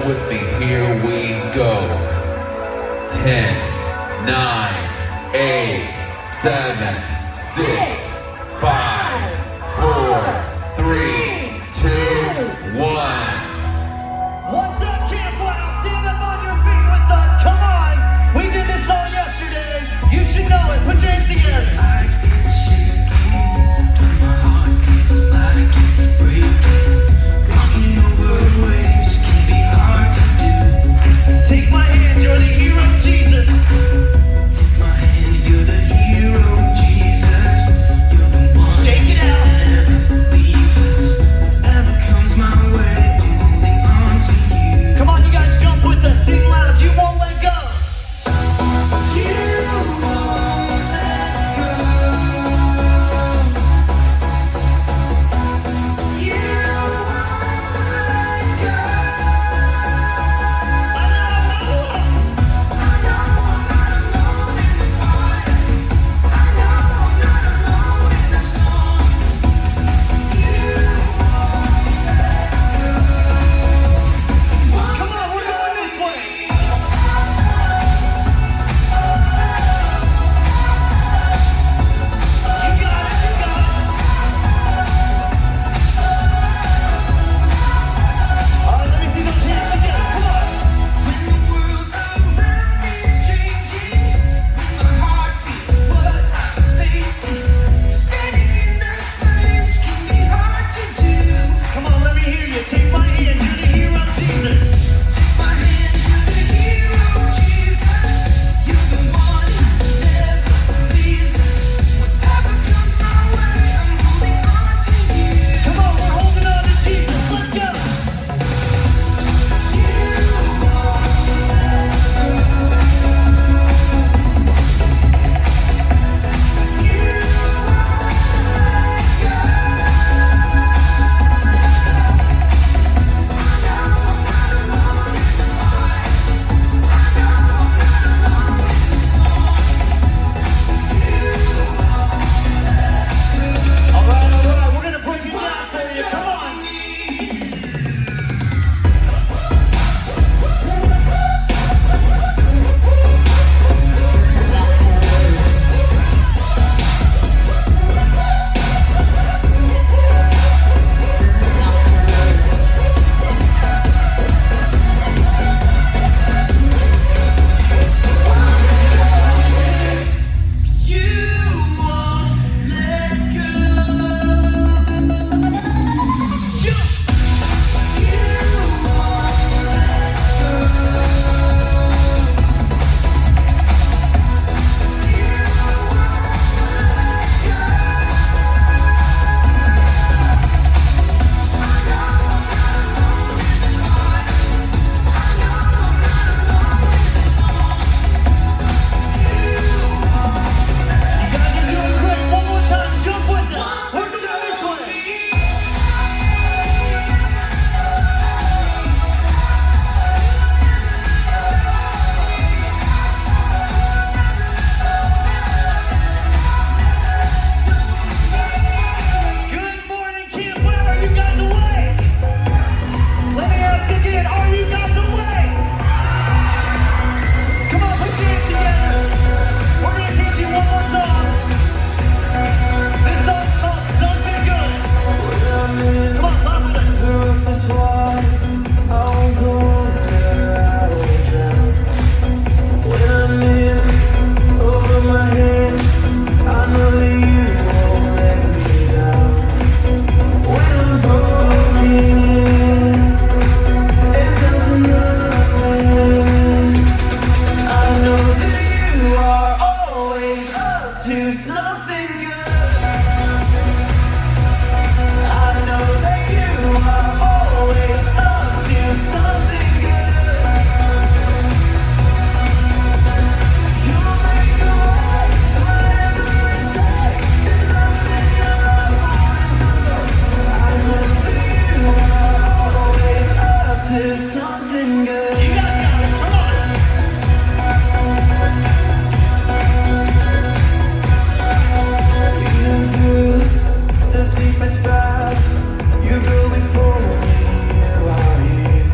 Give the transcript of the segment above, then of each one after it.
with me, here we go. 10, 9, 8, 7, 6, 5, 4, 3, 2, 1. What's up, Camp Wow? Stand up on your feet with us. Come on. We did this all yesterday. You should know it. Put your hands together. Like it's shaking, my heart feels like it's breaking. Walking over waves can be hard to do. Take my hand. You're the hero, Jesus. Take my hand, you're the hero, Jesus. You're the one Shake it out. never leaves us. Whatever comes my way, I'm holding on to you. Come on, you guys jump with us. Sing loud. You won't let go. You won't let go. You won't let go. I know. I know I'm not alone in the fight. I know I'm not alone in the storm. You won't let go. Come on, we're going this way. You got it. You got it. All right, let me see those hands together. Come on. When the world around me is changing, when my heart feels what I'm facing, standing in the flames can be hard to do. Come on, let me hear you. Take my hand. You're the hero, Jesus. Take my hand, you're the hero, Jesus. You're the one who never leaves us. Whatever comes my way, I'm holding on to you. Come on, we're holding on to Jesus. Let's go. You won't let go. You won't let go. I know I'm not alone in the fight. I know I'm not alone in the storm. You won't let go. All right. We're going to break it down for you. Come on. You won't let go. Jump. You won't let go. You won't let go. I know I'm not alone in the fight. I know I'm not alone in the storm. You won't You guys are doing great. One more time. Jump with us. We're going this way. Good morning, Camp Wow. Are you guys awake? Let me ask again. Are you guys awake? Come on, put your hands together. We're going to teach you one more song. This song's called Something Good. Come on, clap with us. surface water, I won't go under, I will drown. When I'm in over my head, I know that you won't let me down. When I'm broken and down to nothing, I know that you are always up to something good. I know that you are always up to something good. You'll make a way, whatever it takes. There's nothing you're not going through. I know that you are always up to something good. You guys got it. Come on. Even through the deepest valley, you go before me. You are here.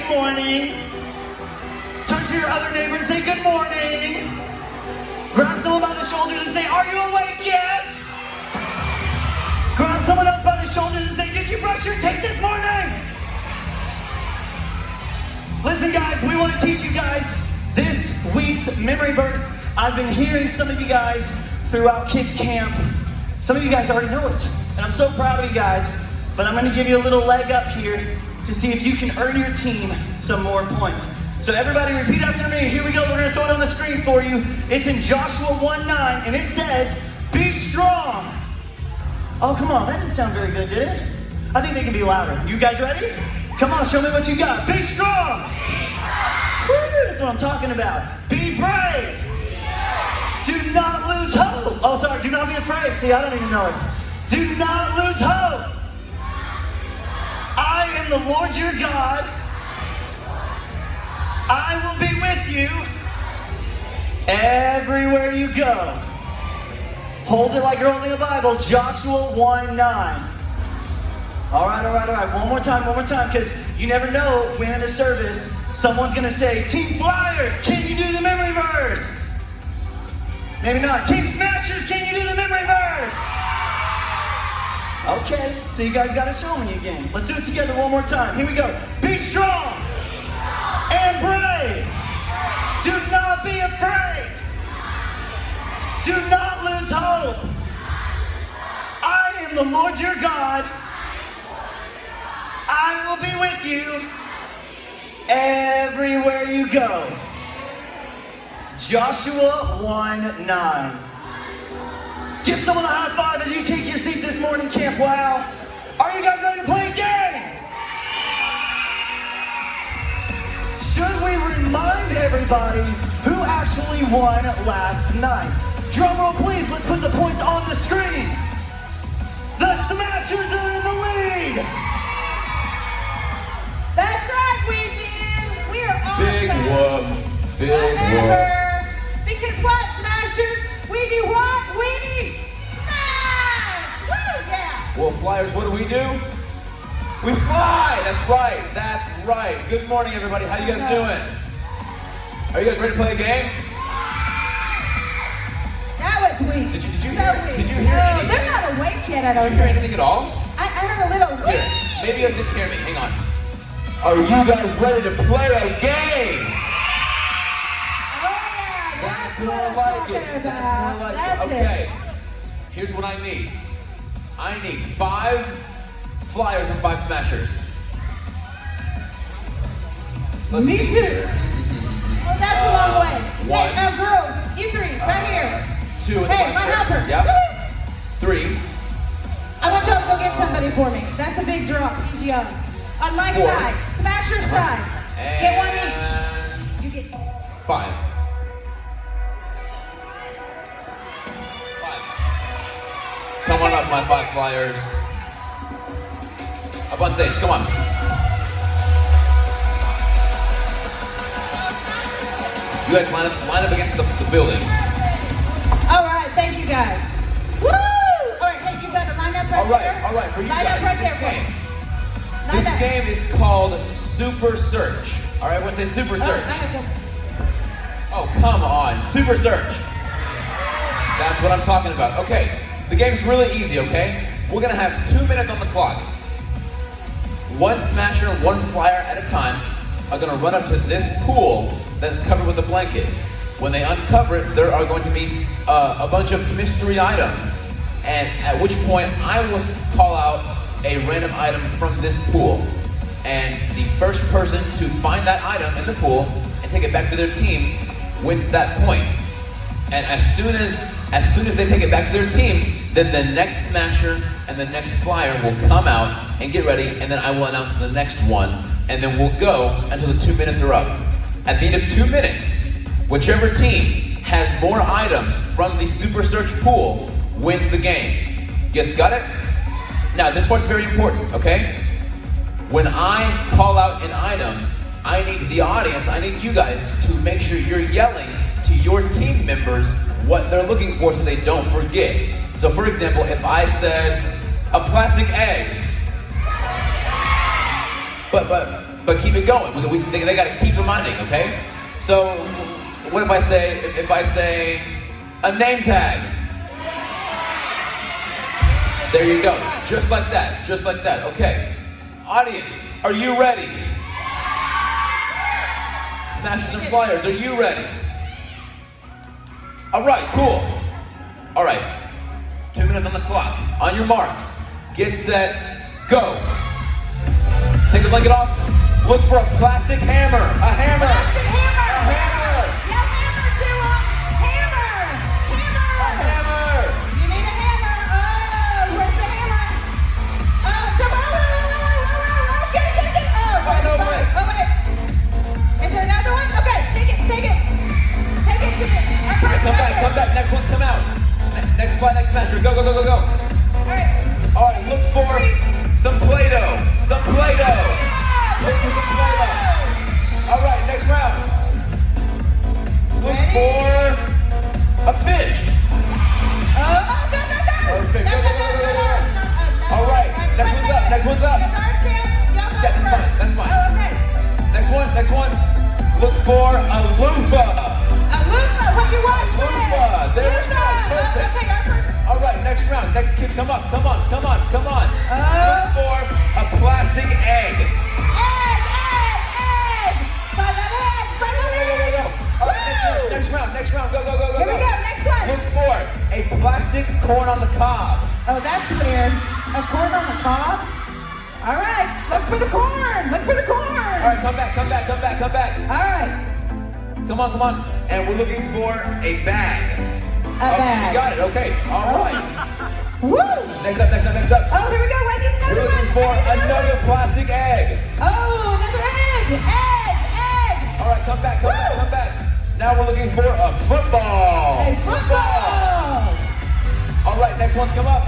good morning. Turn to your other neighbor and say good morning. Grab someone by the shoulders and say, are you awake yet? Grab someone else by the shoulders and say, did you brush your teeth this morning? Listen guys, we want to teach you guys this week's memory verse. I've been hearing some of you guys throughout kids camp. Some of you guys already know it, and I'm so proud of you guys, but I'm going to give you a little leg up here to see if you can earn your team some more points. So everybody repeat after me. Here we go. We're going to throw it on the screen for you. It's in Joshua 1:9, and it says, be strong. Oh, come on. That didn't sound very good, did it? I think they can be louder. You guys ready? Come on, show me what you got. Be strong. Woo, that's what I'm talking about. Be brave. Do not lose hope. Oh, sorry. Do not be afraid. See, I don't even know it. Do not lose hope. I am the Lord your God. I will be with you everywhere you go. Hold it like you're holding a Bible. Joshua 1:9. All right. One more time, because you never know when in a service someone's going to say, Team Flyers, can you do the memory verse? Maybe not. Team Smashers, can you do the memory verse? Okay, so you guys got to show me again. Let's do it together one more time. Here we go. Be strong and brave. Do not be afraid. Do not lose hope. I am the Lord your God. I will be with you everywhere you go. Joshua 1:9. Give someone a high five as you take your seat this morning, Camp Wow. Are you guys ready to play a game? Should we remind everybody who actually won last night? Drum roll, please. Let's put the points on the screen. The Smashers are in the lead. That's right, we did. We are awesome. Big whoop. Big Whatever. Because what, Smashers? We do what? We smash! Woo, yeah! Well, Flyers, what do? We fly! That's right. Good morning, everybody. How you guys doing? Are you guys ready to play a game? That was weak. Did you so hear? weak. Did you hear No, anything? they're not awake yet, I don't Did you hear think. anything at all? I heard a little Here, weak. maybe you guys didn't hear me. Hang on. Are you guys ready to play a game? Oh, yeah, that's More what I'm like talking it. about. That's more like That's it. Okay. Here's what I need. I need 5 Flyers and 5 Smashers. Let's Me see too. here. Oh, that's a long way. one. Hey, girls, you three, right here. 2 in the Hey, back my there. helpers. Yep. Woo! 3. I want y'all to go get somebody for me. That's a big drop. He's young. On my 4. side. Smasher side. Get one each. You get 5. 5. Come on up, my 5 Flyers. Up on stage, come on. You guys line up against the buildings. All right, thank you guys. Woo! All right, hey, you got to line up right there. All right, for you line guys. up right this there. game. Line This up. game is called Super Search. All right, what's a Super Search? Oh, come on, Super Search. That's what I'm talking about. Okay, the game's really easy, okay? We're gonna have 2 minutes on the clock. 1 Smasher and 1 Flyer at a time are gonna run up to this pool that's covered with a blanket. When they uncover it, there are going to be a bunch of mystery items. And at which point, I will call out a random item from this pool. And the first person to find that item in the pool and take it back to their team wins that point. And as soon as they take it back to their team, then the next Smasher and the next Flyer will come out and get ready, and then I will announce the next one, and then we'll go until the 2 minutes are up. At the end of 2 minutes, whichever team has more items from the Super Search pool wins the game. You guys got it? Now, this part's very important, okay? When I call out an item, I need the audience, I need you guys to make sure you're yelling to your team members what they're looking for so they don't forget. So for example, if I said a plastic egg, but but keep it going. They got to keep reminding, okay? So, what if I say a name tag? There you go. Just like that. Just like that. Okay. Audience, are you ready? Smashers and Flyers, are you ready? All right, cool. All right. 2 minutes on the clock. On your marks. Get set. Go. Take the blanket off. Look for a plastic hammer. A hammer. Plastic hammer. A hammer. Yeah, hammer too. Hammer. Hammer. A hammer. You need a hammer. Oh, where's the hammer? Oh, so, get it. Oh, Fight over it. Oh, wait. Is there another one? Okay, take it. Take it to our person Come right back, here. come back. Next one's come out. Next fly, next smasher. Go. All right. All right, look for some Play-Doh. Some Play-Doh. Look for some Play-Doh. All right, next round. Look Ready? for a fish. Oh, go. Perfect. No, All right, next one's up. Does ours count? Y'all go Yeah, first. that's fine. Oh, okay. Next one. Look for a loofah. A loofah, what you wash with. Loofah. There we go. Perfect. Okay, our person's. All right, next round. Next kid, come on. Look for a plastic egg. Egg. By the egg. All right, next round. Go. Here we go, next one. Look for a plastic corn on the cob. Oh, that's weird. A corn on the cob? All right, look for the corn. All right, come back. All right, Come on. And we're looking for a bag. a bag. You got it. Okay. All right. Woo! Next up. Oh, here we go. I need We're another one. looking for another plastic egg. Oh, another egg. All right, come back. Now we're looking for a football. A football. All right, next one's come up.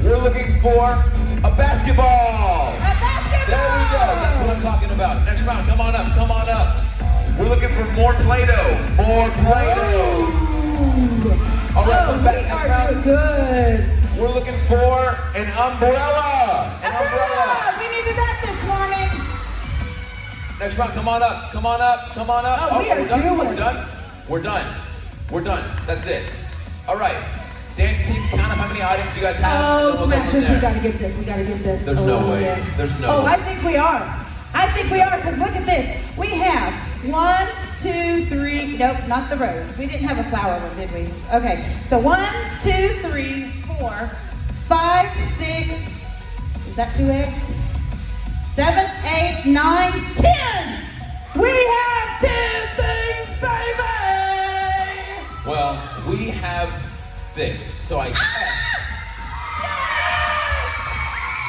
We're looking for a basketball. A basketball. There we go. That's what I'm talking about. Next round, come on up. We're looking for more Play-Doh. All right, come back. We Next are round. doing good. We're looking for an umbrella. We needed that this morning. Next round, come on up. Oh, we are doing. We're done. That's it. All right. Dance team, count up how many items you guys have. and Oh, then we'll go from Smashers, there. we gotta get this. There's no way. Yes. There's no Oh, way. I think we are, because look at this. We have 1, 2, 3, nope, not the rose. We didn't have a flower one, did we? Okay, so 1, 2, 3, 4, 5, 6, is that 2 eggs? 7, 8, 9, 10! We have 10 things, baby! Well, we have 6, so I guess.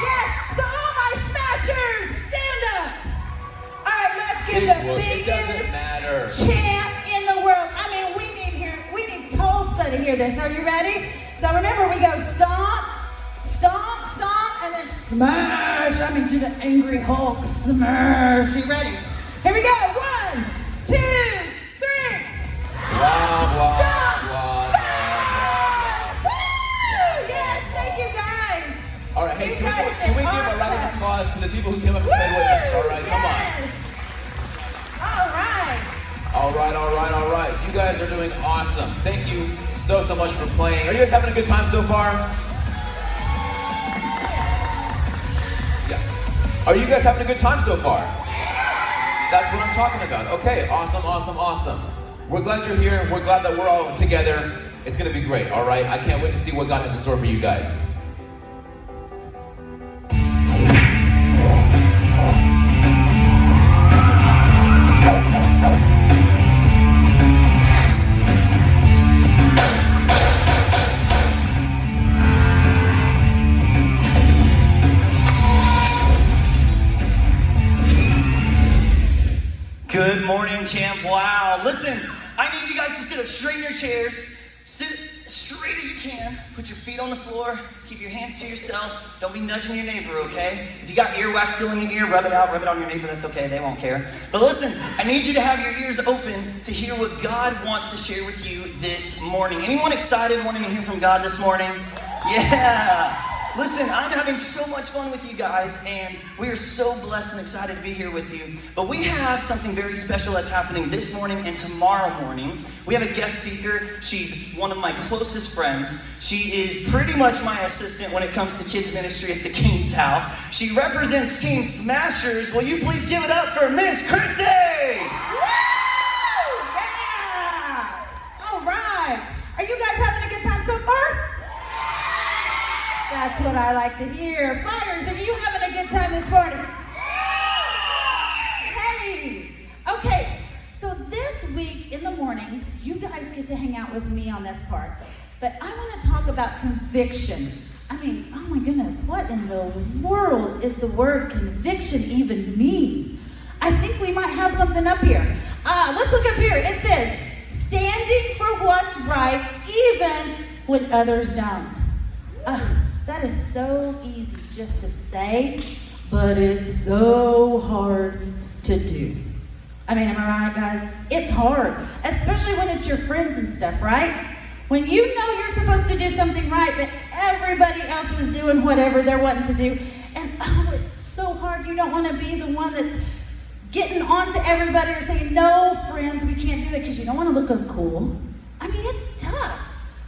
Yes! So all my smashers, stand up! Alright, let's give the It doesn't biggest matter. chant in the world. I mean, we need Tulsa to hear this. Are you ready? So remember, we go stomp, and then smash. I mean, do the angry Hulk smash. You ready? Here we go. 1, 2, 3. Blah, blah, Stop! blah, Smash! Woo! Yes, thank you guys. All right, hey, You can guys we did give a round of awesome. applause to the people who came up and played with us? All right, come on. Yes. All right. All right. You guys are doing awesome. Thank you so much for playing. Are you guys having a good time so far? Yeah. Are you guys having a good time so far? That's what I'm talking about. Okay, awesome. We're glad you're here. We're glad that we're all together. It's gonna be great, all right? I can't wait to see what God has in store for you guys. Good morning, camp. Wow. Listen, I need you guys to sit up straight in your chairs. Sit straight as you can. Put your feet on the floor. Keep your hands to yourself. Don't be nudging your neighbor, okay? If you got earwax still in your ear, rub it out. Rub it on your neighbor. That's okay. They won't care. But listen, I need you to have your ears open to hear what God wants to share with you this morning. Anyone excited wanting to hear from God this morning? Yeah. Listen, I'm having so much fun with you guys, and we are so blessed and excited to be here with you. But we have something very special that's happening this morning and tomorrow morning. We have a guest speaker. She's one of my closest friends. She is pretty much my assistant when it comes to kids ministry at the King's House. She represents Team Smashers. Will you please give it up for Miss Chrissy? Woo! Yeah! All right. Are you guys having a good time so far? That's what I like to hear. Flyers, are you having a good time this morning? Hey! Okay, so this week in the mornings, you guys get to hang out with me on this part. But I want to talk about conviction. I mean, oh my goodness, what in the world is the word conviction even mean? I think we might have something up here. Let's look up here. It says, standing for what's right, even when others don't. That is so easy just to say, but it's so hard to do. I mean, am I right, guys? It's hard, especially when it's your friends and stuff, right? When you know you're supposed to do something right, but everybody else is doing whatever they're wanting to do. And oh, it's so hard. You don't want to be the one that's getting on to everybody or saying, no, friends, we can't do it, because you don't want to look uncool. I mean, it's tough.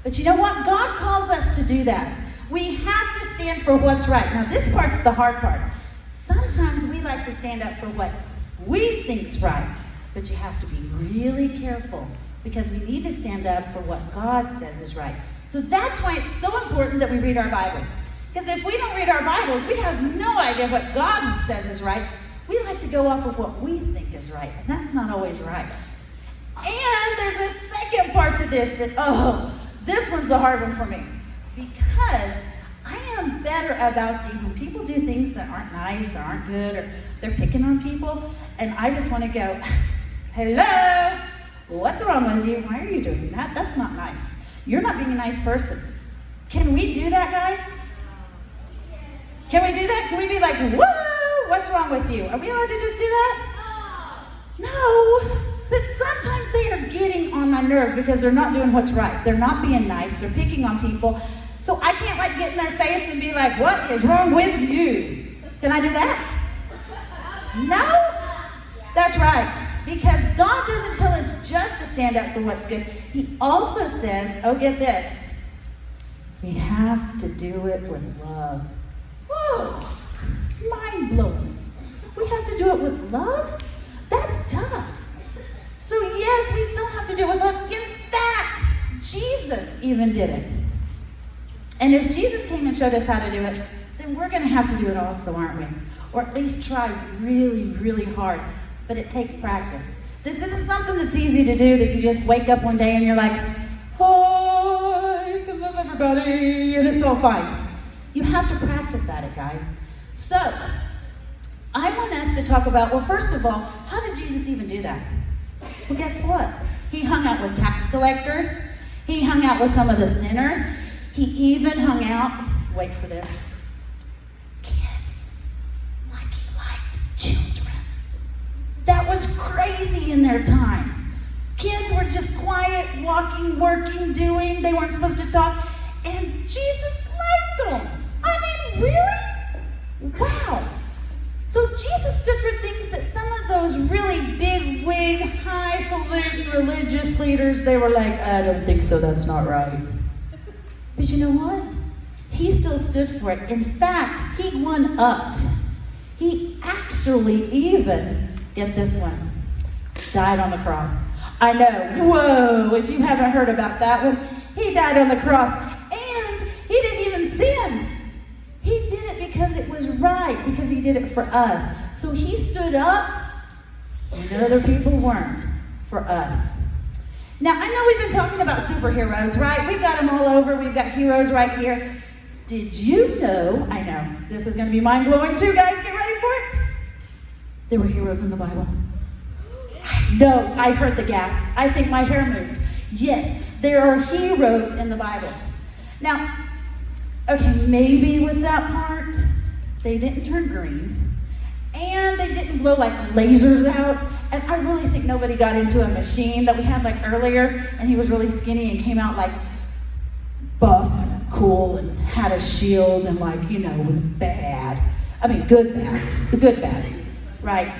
But you know what? God calls us to do that. We have to stand for what's right. Now, this part's the hard part. Sometimes we like to stand up for what we think's right, but you have to be really careful, because we need to stand up for what God says is right. So that's why it's so important that we read our Bibles. Because if we don't read our Bibles, we have no idea what God says is right. We like to go off of what we think is right, and that's not always right. And there's a second part to this that, this one's the hard one for me. Because I am better about when people do things that aren't nice or aren't good, or they're picking on people, and I just want to go, hello, what's wrong with you? Why are you doing that? That's not nice. You're not being a nice person. Can we do that, guys? Can we do that? Can we be like, whoa, what's wrong with you? Are we allowed to just do that? No. But sometimes they are getting on my nerves because they're not doing what's right. They're not being nice. They're picking on people. So I can't like get in their face and be like, what is wrong with you? Can I do that? No? That's right. Because God doesn't tell us just to stand up for what's good. He also says, get this, we have to do it with love. Whoa, mind-blowing. We have to do it with love? That's tough. So yes, we still have to do it with love. In fact, Jesus even did it. And if Jesus came and showed us how to do it, then we're going to have to do it also, aren't we? Or at least try really, really hard. But it takes practice. This isn't something that's easy to do, that you just wake up one day and you're like, I can love everybody, and it's all fine. You have to practice at it, guys. So, I want us to talk about, well, first of all, how did Jesus even do that? Well, guess what? He hung out with tax collectors. He hung out with some of the sinners. He even hung out, wait for this, kids, like he liked children. That was crazy in their time. Kids were just quiet, walking, working, doing. They weren't supposed to talk. And Jesus liked them. I mean, really? Wow. So Jesus stood for things that some of those really big wig, highfalutin religious leaders, they were like, I don't think so, that's not right. But you know what? He still stood for it. In fact, he one-upped. He actually even, get this one, died on the cross. I know, whoa, if you haven't heard about that one, he died on the cross. And he didn't even sin. He did it because it was right, because he did it for us. So he stood up when other people weren't, for us. Now, I know we've been talking about superheroes, right? We've got them all over. We've got heroes right here. Did you know, I know, this is going to be mind-blowing too, guys. Get ready for it. There were heroes in the Bible. No, I heard the gasp. I think my hair moved. Yes, there are heroes in the Bible. Now, okay, maybe with that part, they didn't turn green, and they didn't blow like lasers out, and I really think nobody got into a machine that we had like earlier, and he was really skinny and came out like buff, cool and had a shield and was bad. I mean, good bad, right?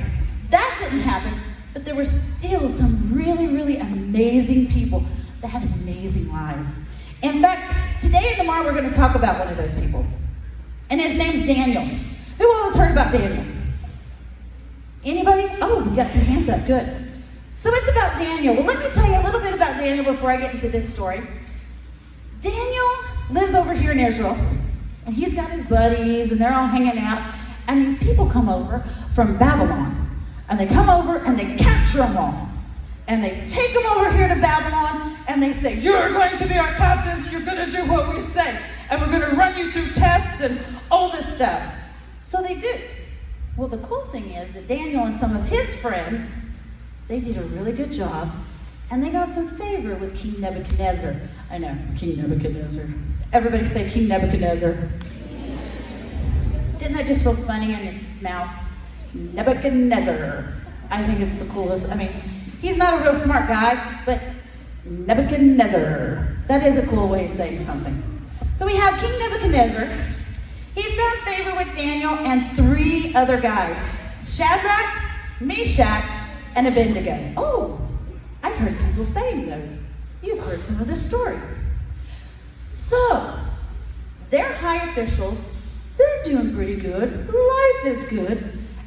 That didn't happen, but there were still some really, really amazing people that had amazing lives. In fact, today and tomorrow we're going to talk about one of those people. And his name's Daniel. Who all has heard about Daniel? Anybody? Oh, we got some hands up, good. So it's about Daniel. Well, let me tell you a little bit about Daniel before I get into this story. Daniel lives over here in Israel, and he's got his buddies, and they're all hanging out, and these people come over from Babylon, and they come over and they capture them all, and they take them over here to Babylon, and they say, you're going to be our captives, and you're going to do what we say, and we're going to run you through tests and all this stuff. So they do. Well, the cool thing is that Daniel and some of his friends, they did a really good job, and they got some favor with King Nebuchadnezzar. I know, King Nebuchadnezzar. Everybody say King Nebuchadnezzar. Didn't that just feel funny in your mouth? Nebuchadnezzar. I think it's the coolest. I mean, he's not a real smart guy, but Nebuchadnezzar. That is a cool way of saying something. So we have King Nebuchadnezzar. He's found favor with Daniel and 3 other guys. Shadrach, Meshach, and Abednego. Oh, I heard people saying those. You've heard some of this story. So, they're high officials. They're doing pretty good. Life is good.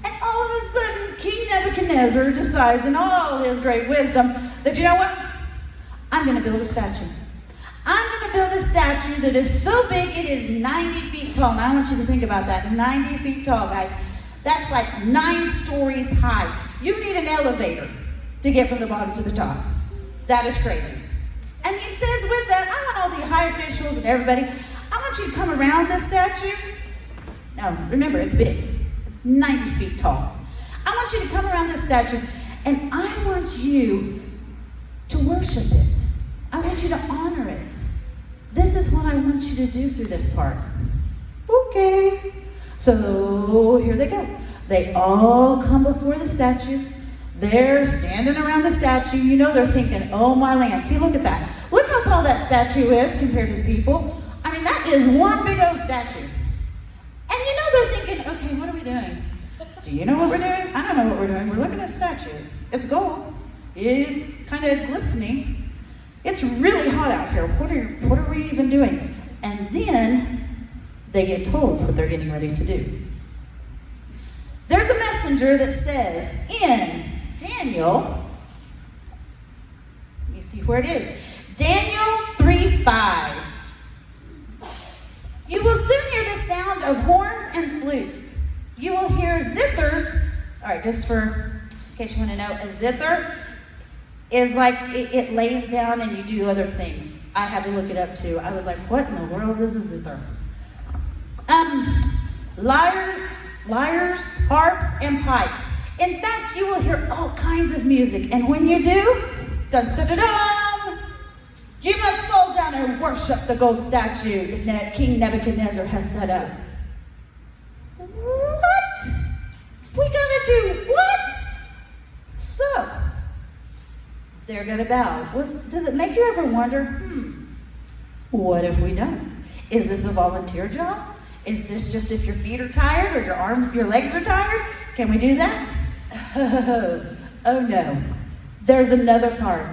And all of a sudden, King Nebuchadnezzar decides in all his great wisdom that, you know what? I'm going to build a statue. I'm going to build a statue that is so big it is 90 feet tall. Now, I want you to think about that. 90 feet tall, guys. That's like 9 stories high. You need an elevator to get from the bottom to the top. That is crazy. And he says with that, I want all the high officials and everybody, I want you to come around this statue. Now, remember, it's big. It's 90 feet tall. I want you to come around this statue, and I want you to worship it. I want you to honor it. This is what I want you to do through this part. Okay. So here they go. They all come before the statue. They're standing around the statue. You know, they're thinking, oh my land. See, look at that. Look how tall that statue is compared to the people. I mean, that is one big old statue. And you know, they're thinking, okay, what are we doing? Do you know what we're doing? I don't know what we're doing. We're looking at a statue. It's gold. It's kind of glistening. It's really hot out here. What are we even doing? And then they get told what they're getting ready to do. There's a messenger that says in Daniel, let me see where it is. Daniel 3:5. You will soon hear the sound of horns and flutes. You will hear zithers. All right, just in case you want to know, a zither is like it lays down and you do other things. I had to look it up too. I was like, what in the world is a zither? Lyres, harps, and pipes. In fact, you will hear all kinds of music. And when you do, dun dun dun dun, you must fall down and worship the gold statue that King Nebuchadnezzar has set up. What? We gotta do what? So, they're gonna bow. Does it make you ever wonder, what if we don't? Is this a volunteer job? Is this just if your feet are tired or your legs are tired? Can we do that? Oh no. There's another part.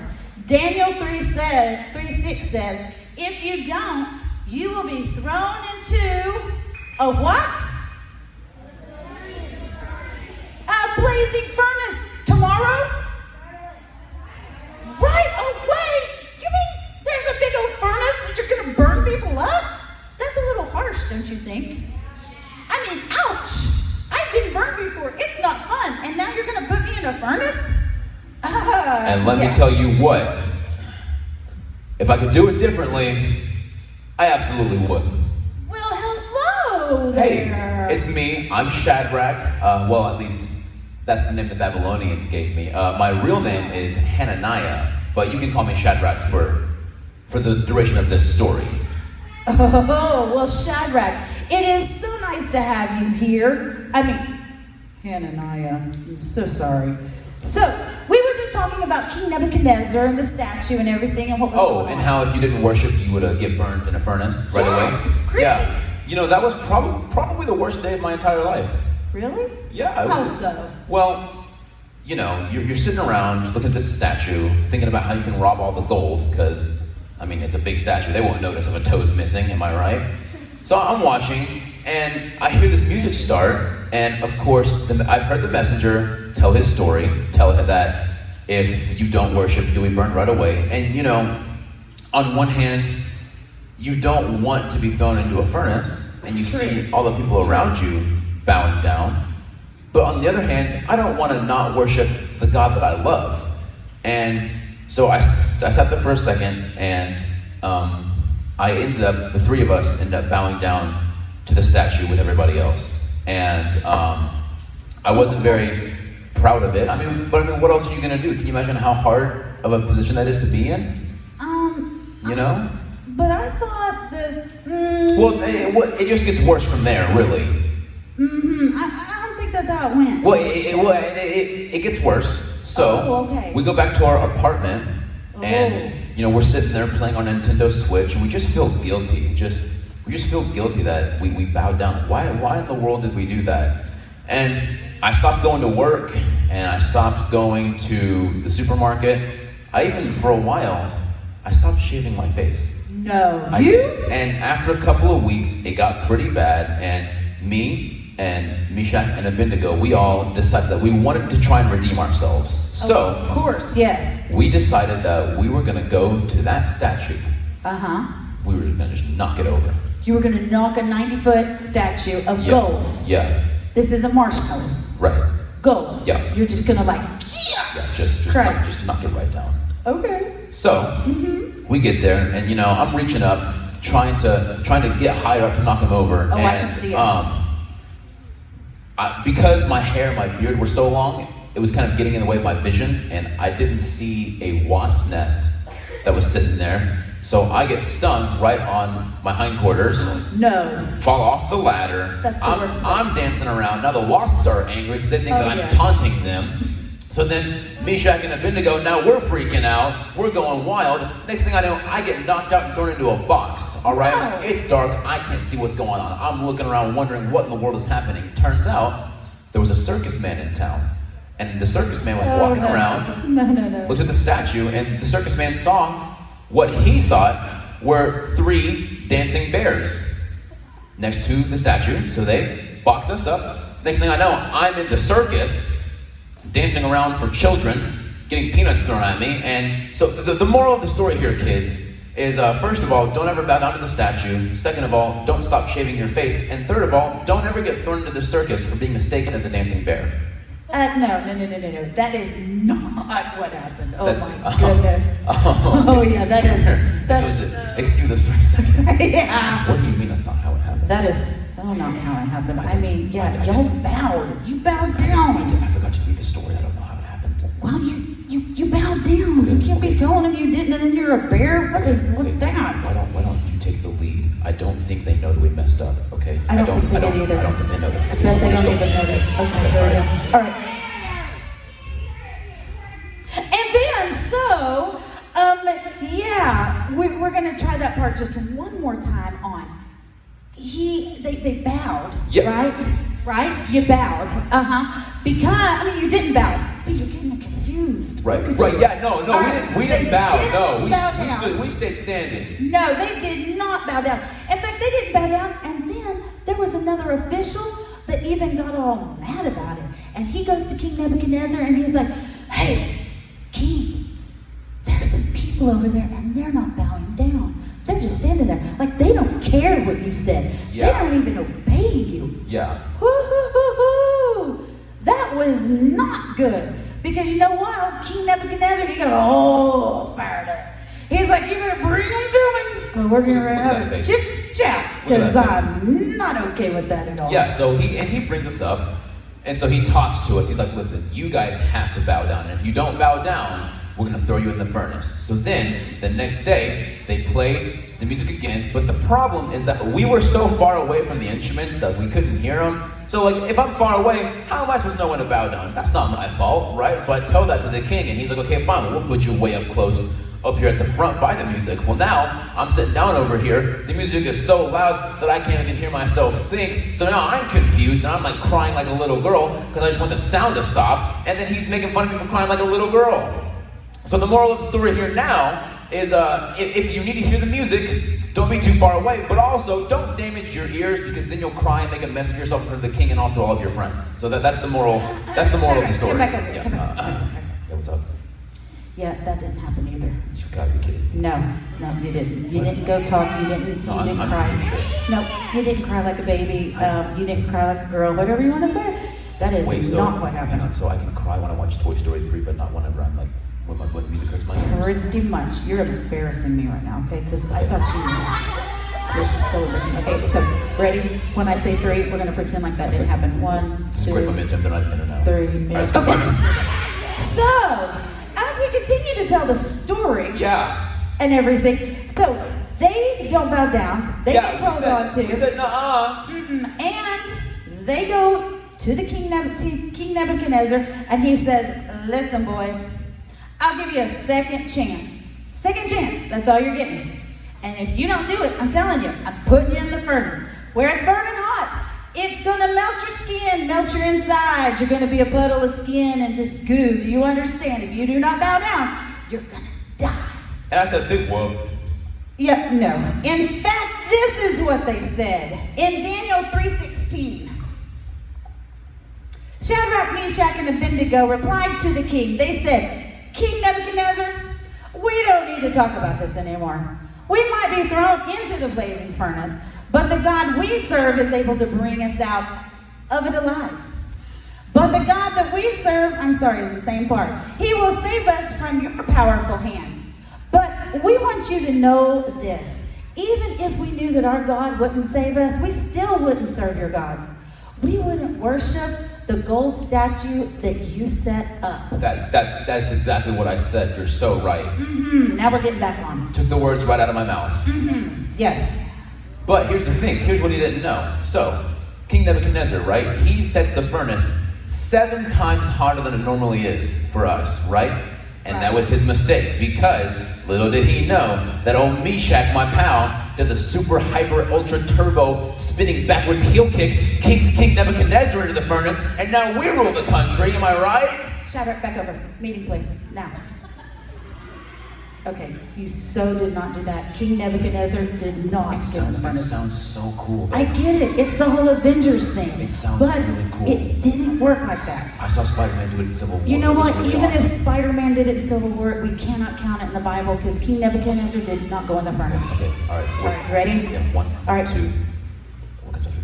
Daniel 3:6 says, if you don't, you will be thrown into a what? A blazing furnace. Tomorrow? Right away. You mean there's a big old furnace that you're going to burn people up? That's a little harsh, don't you think? I mean, ouch. I've been burned before. It's not fun. And now you're going to put me in a furnace? And let me tell you what, if I could do it differently, I absolutely would. Well, hello there. Hey, it's me. I'm Shadrach. Well, at least that's the name the Babylonians gave me. My real name is Hananiah, but you can call me Shadrach for the duration of this story. Oh, well, Shadrach, it is so nice to have you here. I mean, Hananiah, I'm so sorry. So, we were just talking about about King Nebuchadnezzar and the statue and everything and what was going on. And how if you didn't worship, you would get burned in a furnace right away. Creepy. Yeah. You know, that was probably the worst day of my entire life. Really? Yeah. How so? Well, you know, you're sitting around looking at this statue, thinking about how you can rob all the gold, because, I mean, it's a big statue. They won't notice if a toe's missing, am I right? So I'm watching, and I hear this music start, and of course, I've heard the messenger tell his story, tell that if you don't worship, you'll be burned right away. And, you know, on one hand, you don't want to be thrown into a furnace, and you see all the people around you bowing down. But on the other hand, I don't want to not worship the God that I love. And so I sat there for a second, and the three of us ended up bowing down to the statue with everybody else. And I wasn't very proud of it. I mean, what else are you going to do? Can you imagine how hard of a position that is to be in? You know? But I thought that... Well, it just gets worse from there, really. I don't think that's how it went. Well, it gets worse. So we go back to our apartment, and you know, we're sitting there playing on Nintendo Switch, and we just feel guilty. We just feel guilty that we bowed down. Why in the world did we do that? And I stopped going to work, and I stopped going to the supermarket. I even, for a while, I stopped shaving my face. No, And after a couple of weeks, it got pretty bad, and me and Meshach and Abednego, we all decided that we wanted to try and redeem ourselves. So, of course, yes. We decided that we were going to go to that statue. We were going to just knock it over. You were going to knock a 90-foot statue of gold. Yeah. This isn't marshmallows. Right. Gold. Yeah. You're just going to just knock it right down. Okay. So, we get there, and you know, I'm reaching up, trying to get higher up to knock him over. Oh, and, I can see it. Because my hair and my beard were so long, it was kind of getting in the way of my vision, and I didn't see a wasp nest that was sitting there. So I get stung right on my hindquarters. No. Fall off the ladder. That's the worst place. I'm dancing around. Now the wasps are angry because they think that I'm taunting them. So then Meshach and Abednego, now we're freaking out. We're going wild. Next thing I know, I get knocked out and thrown into a box. All right? No. It's dark. I can't see what's going on. I'm looking around wondering what in the world is happening. Turns out there was a circus man in town. And the circus man was walking around. No. Looked at the statue, and the circus man saw what he thought were 3 dancing bears next to the statue. So they box us up. Next thing I know, I'm in the circus, dancing around for children, getting peanuts thrown at me. And so the moral of the story here, kids, is first of all, don't ever bow down to the statue. Second of all, don't stop shaving your face. And third of all, don't ever get thrown into the circus for being mistaken as a dancing bear. No. That is not what happened. Oh, That's, my goodness. Yeah, that is. Excuse us for a second. Yeah. What do you mean that's not how it happened? That is so not how it happened. I mean, yeah, y'all bowed. You bowed down. I forgot to read the story. I don't know how it happened. Well, you bowed down. You can't be telling them you didn't and then you're a bear. What is with that? Why don't you take the lead? I don't think they know that we messed up, okay? I don't think they did either. I don't think they know this. I bet they don't even know this. Okay, here we go. All right. And then, so, we're going to try that part just one more time on. They bowed, right? You bowed, because, you didn't bow. See, you're getting confused. Right, yeah, no, we didn't bow, we stayed standing. No, they did not bow down. In fact, they didn't bow down, and then there was another official that even got all mad about it. And he goes to King Nebuchadnezzar, and he's like, hey, King, there's some people over there, and they're not bowing down. They're just standing there. Like, they don't care what you said. Yeah. They don't even obey you. Yeah. Woo-hoo-hoo-hoo. That was not good. Because you know what? King Nebuchadnezzar, he got all fired up. He's like, you better bring them to me. Because we're going to have a chit-chat. Because I'm not okay with that at all. Yeah, so he brings us up. And so he talks to us. He's like, listen, you guys have to bow down. And if you don't bow down, we're gonna throw you in the furnace. So then, the next day, they play the music again, but the problem is that we were so far away from the instruments that we couldn't hear them. So like, if I'm far away, how am I supposed to know when to bow down? That's not my fault, right? So I tell that to the king, and he's like, okay, fine, we'll put you way up close, up here at the front by the music. Well, now I'm sitting down over here. The music is so loud that I can't even hear myself think. So now I'm confused, and I'm like crying like a little girl because I just want the sound to stop. And then he's making fun of me for crying like a little girl. So the moral of the story here now is if you need to hear the music, don't be too far away, but also don't damage your ears because then you'll cry and make a mess of yourself in front of the king and also all of your friends. So that's the moral. That's the moral of the story. Come back over here. Come back. Yeah, what's up? Yeah, that didn't happen either. You gotta be kidding. No, you didn't. You didn't go talk. You didn't cry. Sure. No, you didn't cry like a baby. You didn't cry like a girl. Whatever you want to say. That is not what happened. Hang on, so I can cry when I watch Toy Story 3, but not whenever I'm like, when the music hurts my ears. Pretty much. You're embarrassing me right now, okay? Because I thought you're so embarrassing. Okay, so ready? When I say 3, we're gonna pretend like that didn't happen. 1, 2, Great momentum, they're not in or now. 3. Right, Okay. So, as we continue to tell the story, yeah, and everything, so they don't bow down. They get told on to. We said, nuh-uh. And they go to the King Nebuchadnezzar, and he says, listen, boys, I'll give you a second chance. Second chance, that's all you're getting. And if you don't do it, I'm telling you, I'm putting you in the furnace where it's burning hot. It's gonna melt your skin, melt your inside. You're gonna be a puddle of skin and just goo. Do you understand? If you do not bow down, you're gonna die. And I said, big whoop. Yeah, no. In fact, this is what they said in Daniel 3:16. Shadrach, Meshach, and Abednego replied to the king. They said, King Nebuchadnezzar, we don't need to talk about this anymore. We might be thrown into the blazing furnace, but the God we serve is able to bring us out of it alive. But the God that we serve, is the same part. He will save us from your powerful hand. But we want you to know this. Even if we knew that our God wouldn't save us, we still wouldn't serve your gods. We wouldn't worship the gold statue that you set up. That's exactly what I said. You're so right. Now we're getting back on. Took the words right out of my mouth. Yes. But here's the thing. Here's what he didn't know. So, King Nebuchadnezzar, right? He sets the furnace 7 times hotter than it normally is for us, right? And that was his mistake, because little did he know that old Meshach, my pal, does a super hyper ultra turbo spinning backwards heel kick, kicks King Nebuchadnezzar into the furnace, and now we rule the country. Am I right? Shadrach, back over. Meeting place. Now. Okay, you so did not do that. King Nebuchadnezzar did not get in the furnace. It sounds so cool, though. I get it. It's the whole Avengers thing. It sounds but really cool. It didn't work like that. I saw Spider-Man do it in Civil War. You know It was what? really Even awesome. if Spider-Man did it in Civil War, we cannot count it in the Bible because King Nebuchadnezzar did not go in the furnace. Okay, all right. All right, ready? Yeah, 1, All right. 2. What comes after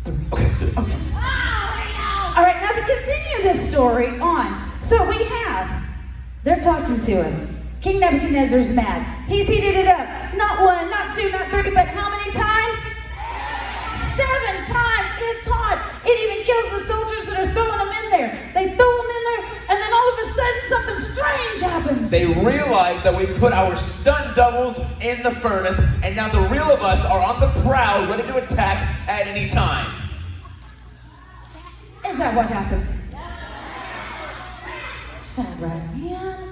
2? 3. Okay, let's do it. Okay. All right, now to continue this story on. So they're talking to him. King Nebuchadnezzar's mad. He's heated it up. Not 1, not 2, not 3, but how many times? 7 times. It's hot. It even kills the soldiers that are throwing them in there. They throw them in there, and then all of a sudden something strange happens. They realize that we put our stunt doubles in the furnace, and now the real of us are on the prowl, ready to attack at any time. Is that what happened? Shadrach, man.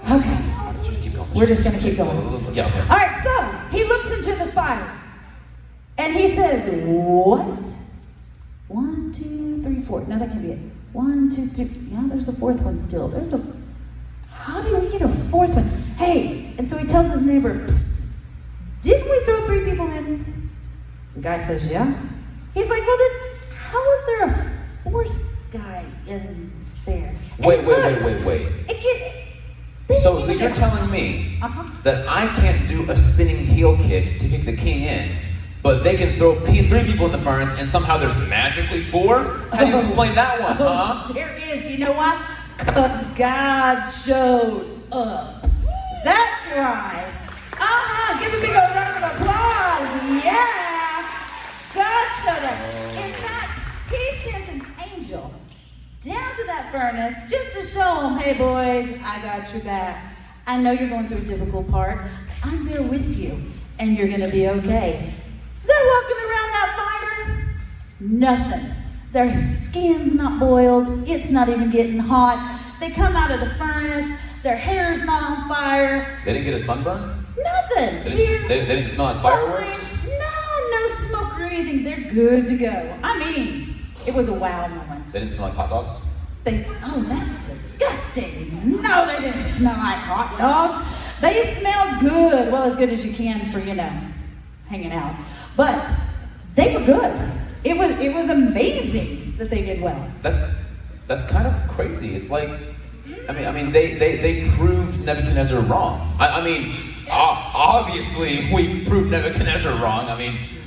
Okay. Just keep going. We're just going to keep going. Yeah, okay. All right, so he looks into the fire and he says, what? 1, 2, 3, 4. No, that can't be it. 1, 2, 3. Yeah, there's a 4th one still. How did we get a 4th one? Hey, and so he tells his neighbor, psst, didn't we throw 3 people in? The guy says, yeah. He's like, well then, how is there a 4th guy in there? And Wait. So you're telling me that I can't do a spinning heel kick to kick the king in, but they can throw 3 people in the furnace and somehow there's magically 4? How do you explain that one, huh? There is. You know why? Because God showed up. That's right. Give a big old round of applause. Yeah. God showed up. In fact, he sent an angel down to that furnace just to show them, hey boys, I got your back. I know you're going through a difficult part. I'm there with you, and you're going to be okay. They're walking around that fire, nothing. Their skin's not boiled. It's not even getting hot. They come out of the furnace. Their hair's not on fire. They didn't get a sunburn? Nothing. They didn't smell like fireworks? No smoke or anything. They're good to go. I mean, it was a wow moment. They didn't smell like hot dogs? Oh, that's disgusting. No, they didn't smell like hot dogs. They smelled good. Well, as good as you can for, hanging out. But they were good. It was amazing that they did well. That's kind of crazy. It's like, they proved Nebuchadnezzar wrong. Obviously we proved Nebuchadnezzar wrong.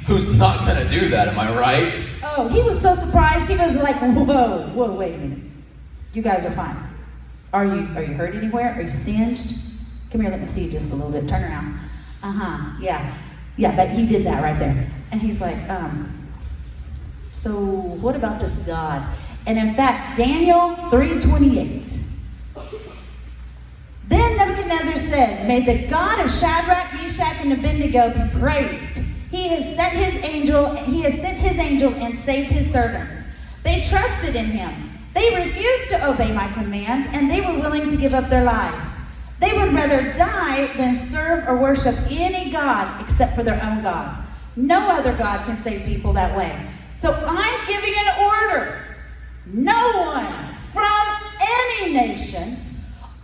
Who's not gonna do that? Am I right? Oh, he was so surprised. He was like, whoa, wait a minute. You guys are fine. Are you hurt anywhere? Are you singed? Come here, let me see you just a little bit. Turn around. Yeah, he did that right there. And he's like, so what about this God? And in fact, Daniel 3:28. Then Nebuchadnezzar said, may the God of Shadrach, Meshach, and Abednego be praised. He has sent his angel and saved his servants. They trusted in him. They refused to obey my command, and they were willing to give up their lives. They would rather die than serve or worship any god except for their own God. No other God can save people that way. So I'm giving an order. No one from any nation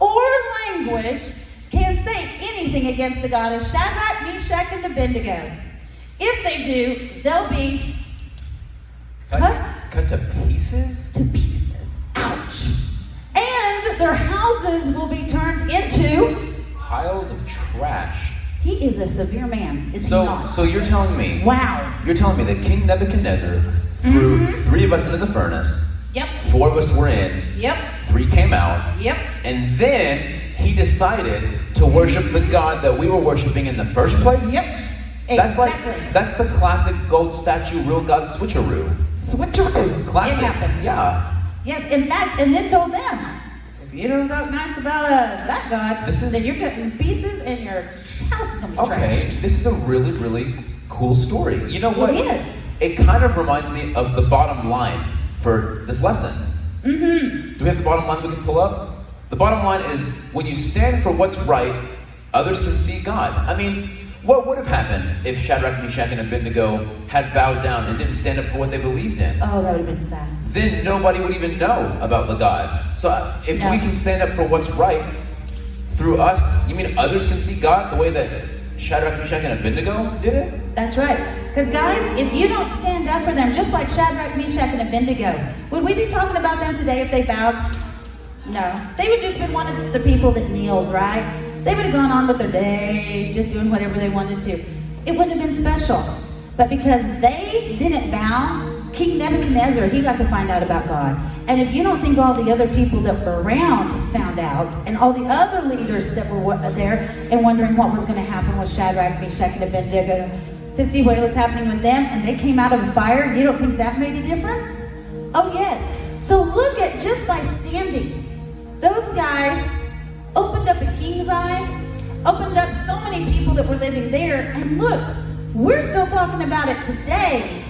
or language can say anything against the God of Shadrach, Meshach, and Abednego. If they do, they'll be cut to pieces? To pieces. Ouch. And their houses will be turned into piles of trash. He is a severe man, is he not? So you're telling me... Wow. You're telling me that King Nebuchadnezzar threw 3 of us into the furnace. Yep. 4 of us were in. Yep. 3 came out. Yep. And then he decided to worship the God that we were worshiping in the first place? Yep. Exactly. That's the classic gold statue, real God switcheroo. Switcheroo. Classic. It happened. Yeah. Yes, in fact, and then told them, if you don't talk nice about that God, then you're cutting pieces and your house is going to be trashed. This is a really, really cool story. You know what? It is. It kind of reminds me of the bottom line for this lesson. Mm-hmm. Do we have the bottom line we can pull up? The bottom line is, when you stand for what's right, others can see God. What would have happened if Shadrach, Meshach, and Abednego had bowed down and didn't stand up for what they believed in? Oh, that would have been sad. Then nobody would even know about the God. So if we can stand up for what's right through us, you mean others can see God the way that Shadrach, Meshach, and Abednego did it? That's right. Because guys, if you don't stand up for them, just like Shadrach, Meshach, and Abednego, would we be talking about them today if they bowed? No. They would just been one of the people that kneeled, right? They would have gone on with their day, just doing whatever they wanted to. It wouldn't have been special. But because they didn't bow, King Nebuchadnezzar, he got to find out about God. And if you don't think all the other people that were around found out, and all the other leaders that were there and wondering what was going to happen with Shadrach, Meshach, and Abednego, to see what was happening with them, and they came out of a fire, you don't think that made a difference? Oh yes. So look at, just by standing, those guys opened up a king's eyes, opened up so many people that were living there, and look, we're still talking about it today.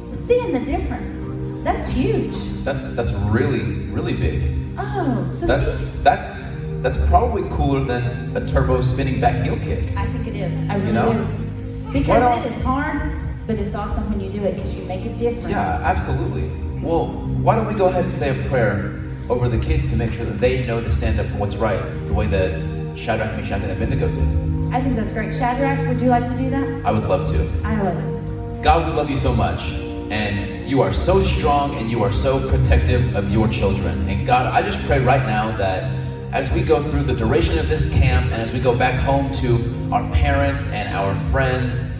We're seeing the difference. That's huge. That's really, really big. Oh, so that's probably cooler than a turbo spinning back heel kick. I think it is. I really do. Because it is hard, but it's awesome when you do it because you make a difference. Yeah, absolutely. Well, why don't we go ahead and say a prayer over the kids to make sure that they know to stand up for what's right, the way that Shadrach, Meshach, and Abednego did. I think that's great. Shadrach, would you like to do that? I would love to. I love it. God, we love you so much. And you are so strong and you are so protective of your children. And God, I just pray right now that as we go through the duration of this camp and as we go back home to our parents and our friends,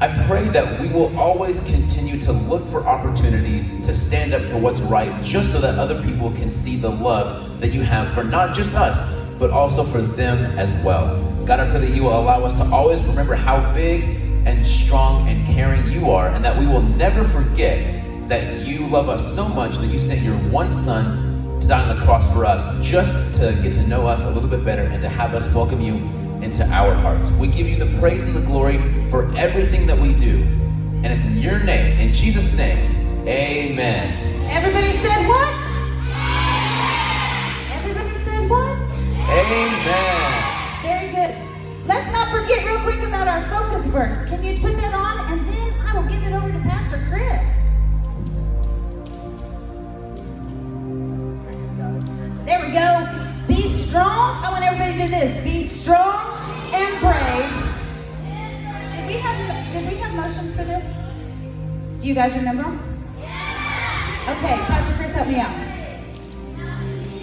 I pray that we will always continue to look for opportunities to stand up for what's right, just so that other people can see the love that you have for not just us, but also for them as well. God, I pray that you will allow us to always remember how big and strong and caring you are, and that we will never forget that you love us so much that you sent your one son to die on the cross for us, just to get to know us a little bit better and to have us welcome you into our hearts. We give you the praise and the glory for everything that we do. And it's in your name, in Jesus' name, amen. Everybody said what? Everybody said what? Amen. Very good. Let's not forget real quick about our focus verse. Can you put that on? And then I will give it over to Pastor Chris. There we go. Be strong. I want everybody to do this. Be strong and brave. Did we have motions for this? Do you guys remember them? Okay, Pastor Chris, help me out.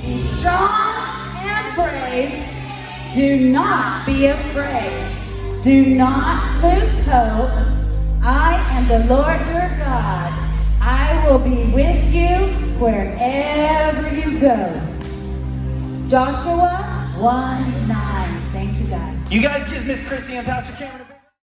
Be strong and brave. Do not be afraid. Do not lose hope. I am the Lord your God. I will be with you wherever you go. Joshua 1:9. Thank you guys. You guys give Miss Chrissy and Pastor Cameron a